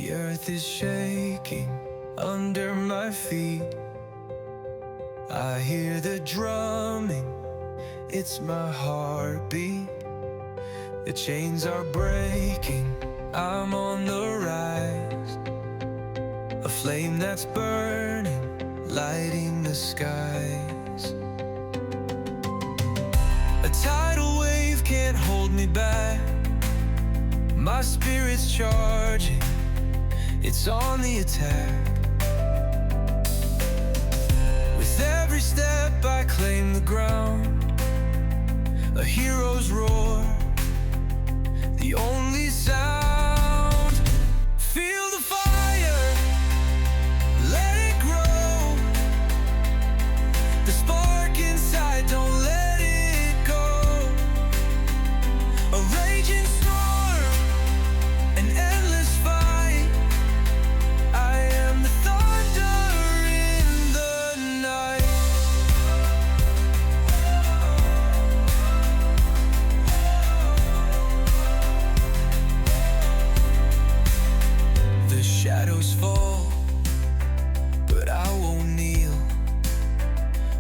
The earth is shaking under my feet. I hear the drumming, it's my heartbeat. The chains are breaking, I'm on the rise. A flame that's burning, lighting the skies. A tidal wave can't hold me back. My spirit's charging, it's on the attack. With every step I claim the ground. A hero's roar, the only sound. Feel the fire, let it grow. The spark inside, don't let it go. A raging storm, an endless fight. I am the thunder in the night. The shadows fall, but I won't kneel.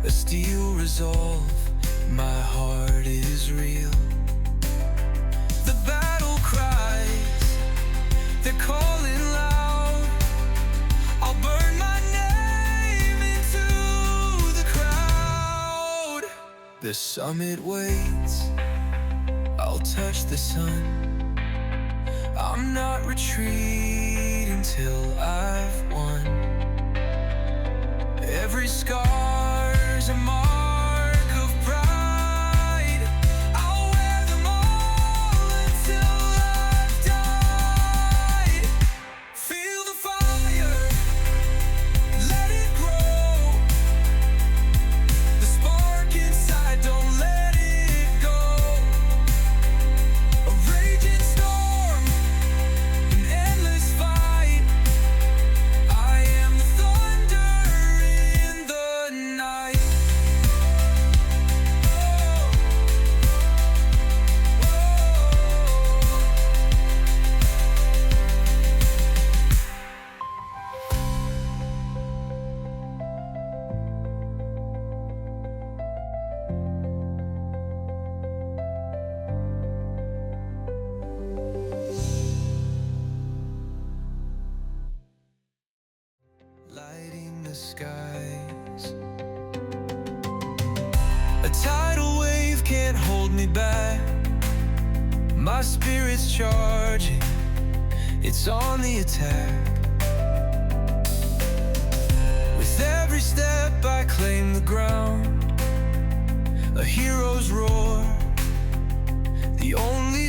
A steel resolve, my heart is real. The battle cries, they're calling loud. I'll burn my name into the crowd. The summit waits, I'll touch the sun. I'm not retreating till I've won. Every scar's a mark of pride. I'll wear them all until I've died. Feel the fire, let it grow. The spark inside, don't let it go. A raging storm, an endless fight. I am the thunder in the night. Lighting the skies. A tidal wave can't hold me back. My spirit's charging, it's on the attack. With every step I claim the ground. A hero's roar, the only